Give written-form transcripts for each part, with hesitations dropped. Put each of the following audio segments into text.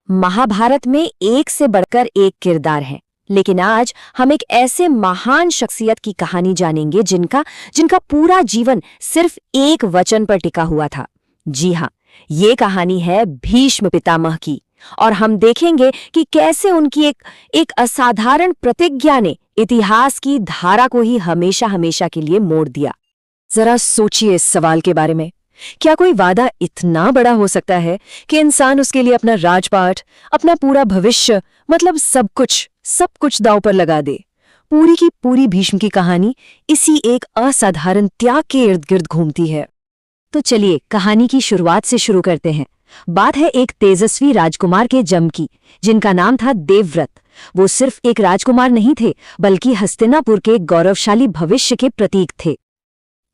महाभारत में एक से बढ़कर एक किरदार है, लेकिन आज हम एक ऐसे महान शख्सियत की कहानी जानेंगे जिनका जिनका पूरा जीवन सिर्फ एक वचन पर टिका हुआ था। जी हाँ, ये कहानी है भीष्म पितामह की, और हम देखेंगे कि कैसे उनकी एक असाधारण प्रतिज्ञा ने इतिहास की धारा को ही हमेशा हमेशा के लिए मोड़ दिया। जरा सोचिए इस सवाल के बारे में। क्या कोई वादा इतना बड़ा हो सकता है कि इंसान उसके लिए अपना राजपाट, अपना पूरा भविष्य, मतलब सब कुछ दांव पर लगा दे? पूरी की पूरी भीष्म की कहानी इसी एक असाधारण त्याग के इर्द गिर्द घूमती है। तो चलिए कहानी की शुरुआत से शुरू करते हैं। बात है एक तेजस्वी राजकुमार के जन्म की, जिनका नाम था देवव्रत। वो सिर्फ एक राजकुमार नहीं थे, बल्कि हस्तिनापुर के गौरवशाली भविष्य के प्रतीक थे।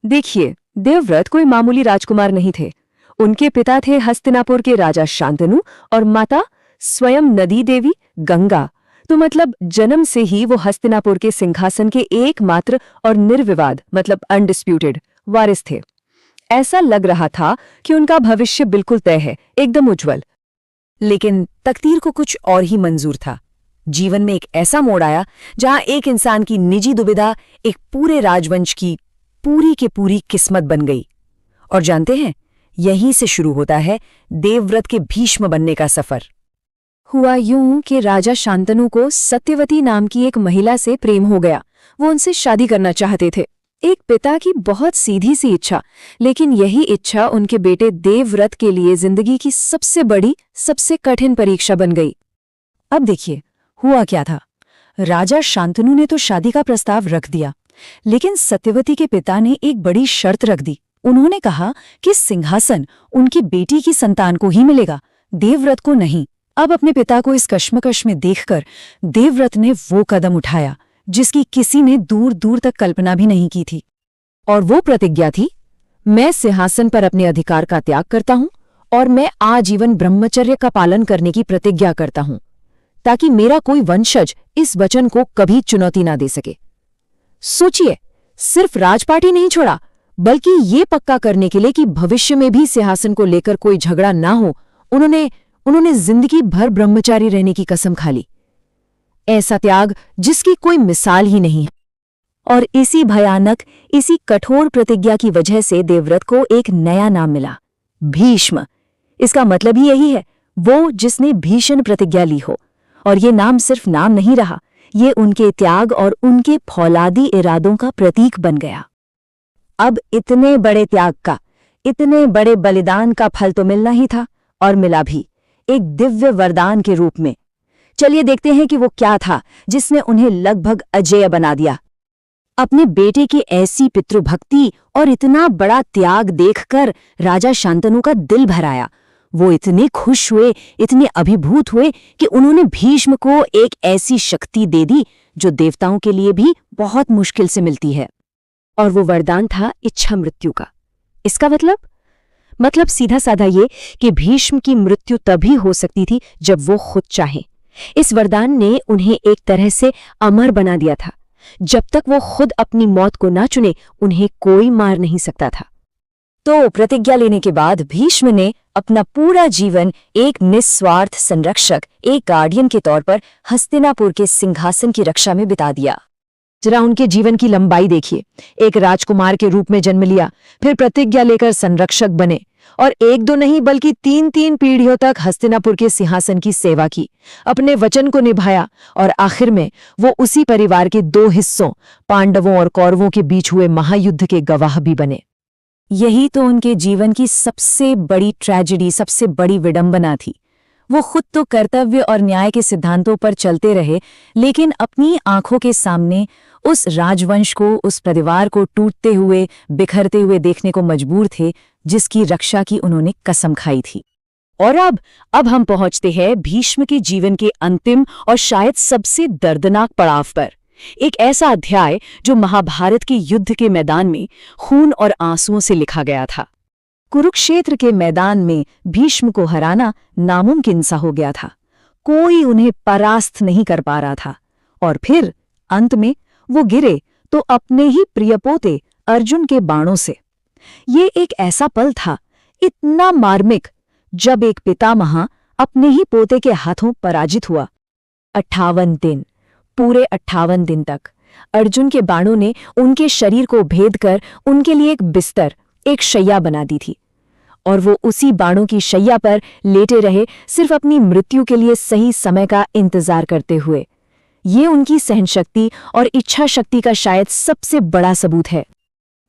देखिए, देवव्रत कोई मामूली राजकुमार नहीं थे। उनके पिता थे हस्तिनापुर के राजा शांतनु और माता स्वयं नदी देवी गंगा। तो मतलब जन्म से ही वो हस्तिनापुर के सिंहासन के एकमात्र और निर्विवाद, मतलब अनडिस्प्यूटेड वारिस थे। ऐसा लग रहा था कि उनका भविष्य बिल्कुल तय है, एकदम उज्जवल। लेकिन तकदीर को कुछ और ही मंजूर था। जीवन में एक ऐसा मोड़ आया जहां एक इंसान की निजी दुविधा एक पूरे राजवंश की पूरी की पूरी किस्मत बन गई। और जानते हैं, यहीं से शुरू होता है देवव्रत के भीष्म बनने का सफर। हुआ यूं कि राजा शांतनु को सत्यवती नाम की एक महिला से प्रेम हो गया। वो उनसे शादी करना चाहते थे। एक पिता की बहुत सीधी सी इच्छा, लेकिन यही इच्छा उनके बेटे देवव्रत के लिए जिंदगी की सबसे बड़ी, सबसे कठिन परीक्षा बन गई। अब देखिए, हुआ क्या था। राजा शांतनु ने तो शादी का प्रस्ताव रख दिया, लेकिन सत्यवती के पिता ने एक बड़ी शर्त रख दी। उन्होंने कहा कि सिंहासन उनकी बेटी की संतान को ही मिलेगा, देवव्रत को नहीं। अब अपने पिता को इस कश्मकश में देखकर देवव्रत ने वो कदम उठाया जिसकी किसी ने दूर दूर तक कल्पना भी नहीं की थी। और वो प्रतिज्ञा थी, मैं सिंहासन पर अपने अधिकार का त्याग करता हूं और मैं आजीवन ब्रह्मचर्य का पालन करने की प्रतिज्ञा करता हूं, ताकि मेरा कोई वंशज इस वचन को कभी चुनौती ना दे सके। सोचिए, सिर्फ राजपाट ही नहीं छोड़ा, बल्कि ये पक्का करने के लिए कि भविष्य में भी सिंहासन को लेकर कोई झगड़ा ना हो, उन्होंने जिंदगी भर ब्रह्मचारी रहने की कसम खा ली। ऐसा त्याग जिसकी कोई मिसाल ही नहीं है। और इसी भयानक, इसी कठोर प्रतिज्ञा की वजह से देवव्रत को एक नया नाम मिला, भीष्म। इसका मतलब ही यही है, वो जिसने भीषण प्रतिज्ञा ली हो। और ये नाम सिर्फ नाम नहीं रहा, ये उनके त्याग और उनके फौलादी इरादों का प्रतीक बन गया। अब इतने बड़े त्याग का, इतने बड़े बलिदान का फल तो मिलना ही था, और मिला भी, एक दिव्य वरदान के रूप में। चलिए देखते हैं कि वो क्या था जिसने उन्हें लगभग अजेय बना दिया। अपने बेटे की ऐसी पितृभक्ति और इतना बड़ा त्याग देखकर राजा शांतनु का दिल भर आया। वो इतने खुश हुए, इतने अभिभूत हुए कि उन्होंने भीष्म को एक ऐसी शक्ति दे दी जो देवताओं के लिए भी बहुत मुश्किल से मिलती है। और वो वरदान था इच्छा मृत्यु का। इसका मतलब सीधा साधा ये कि भीष्म की मृत्यु तभी हो सकती थी जब वो खुद चाहे। इस वरदान ने उन्हें एक तरह से अमर बना दिया था। जब तक वो खुद अपनी मौत को ना चुने, उन्हें कोई मार नहीं सकता था। तो प्रतिज्ञा लेने के बाद भीष्म ने अपना पूरा जीवन एक निस्वार्थ संरक्षक, एक गार्डियन के तौर पर हस्तिनापुर के सिंहासन की रक्षा में बिता दिया। जरा उनके जीवन की लंबाई देखिए। एक राजकुमार के रूप में जन्म लिया, फिर प्रतिज्ञा लेकर संरक्षक बने, और एक दो नहीं बल्कि तीन तीन पीढ़ियों तक हस्तिनापुर के सिंहासन की सेवा की, अपने वचन को निभाया, और आखिर में वो उसी परिवार के दो हिस्सों, पांडवों और कौरवों के बीच हुए महायुद्ध के गवाह भी बने। यही तो उनके जीवन की सबसे बड़ी ट्रेजेडी, सबसे बड़ी विडंबना थी। वो खुद तो कर्तव्य और न्याय के सिद्धांतों पर चलते रहे, लेकिन अपनी आंखों के सामने उस राजवंश को, उस परिवार को टूटते हुए, बिखरते हुए देखने को मजबूर थे, जिसकी रक्षा की उन्होंने कसम खाई थी। और अब हम पहुंचते हैं भीष्म के जीवन के अंतिम और शायद सबसे दर्दनाक पड़ाव पर। एक ऐसा अध्याय जो महाभारत के युद्ध के मैदान में खून और आंसुओं से लिखा गया था। कुरुक्षेत्र के मैदान में भीष्म को हराना नामुमकिन सा हो गया था। कोई उन्हें परास्त नहीं कर पा रहा था। और फिर अंत में वो गिरे तो अपने ही प्रिय पोते अर्जुन के बाणों से। ये एक ऐसा पल था, इतना मार्मिक, जब एक पितामह अपने ही पोते के हाथों पराजित हुआ। 58 दिन, पूरे 58 दिन तक अर्जुन के बाणों ने उनके शरीर को भेद कर उनके लिए एक बिस्तर, एक शैया बना दी थी। और वो उसी बाणों की शैया पर लेटे रहे, सिर्फ अपनी मृत्यु के लिए सही समय का इंतजार करते हुए। ये उनकी सहनशक्ति और इच्छा शक्ति का शायद सबसे बड़ा सबूत है।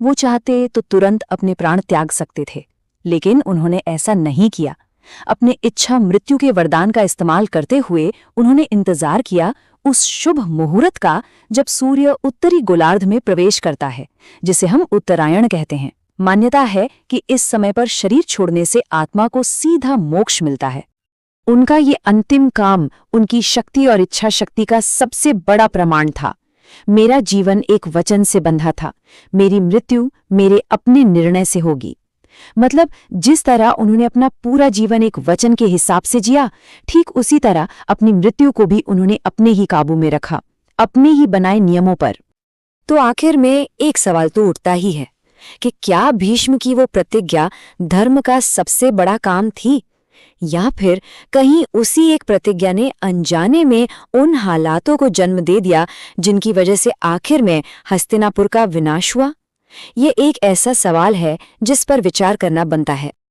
वो चाहते तो तुरंत अपने प्राण त्याग सकते थे, लेकिन उन्होंने ऐसा नहीं किया। अपने इच्छा मृत्यु के वरदान का इस्तेमाल करते हुए उन्होंने इंतजार किया उस शुभ मुहूर्त का जब सूर्य उत्तरी गोलार्ध में प्रवेश करता है, जिसे हम उत्तरायण कहते हैं। मान्यता है कि इस समय पर शरीर छोड़ने से आत्मा को सीधा मोक्ष मिलता है। उनका ये अंतिम काम उनकी शक्ति और इच्छा शक्ति का सबसे बड़ा प्रमाण था। मेरा जीवन एक वचन से बंधा था, मेरी मृत्यु मेरे अपने निर्णय से होगी। मतलब जिस तरह उन्होंने अपना पूरा जीवन एक वचन के हिसाब से जिया, ठीक उसी तरह अपनी मृत्यु को भी उन्होंने अपने ही काबू में रखा, अपने ही बनाए नियमों पर। तो आखिर में एक सवाल तो उठता ही है कि क्या भीष्म की वो प्रतिज्ञा धर्म का सबसे बड़ा काम थी, या फिर कहीं उसी एक प्रतिज्ञा ने अनजाने में उन हालातों को जन्म दे दिया जिनकी वजह से आखिर में हस्तिनापुर का विनाश हुआ? ये एक ऐसा सवाल है जिस पर विचार करना बनता है।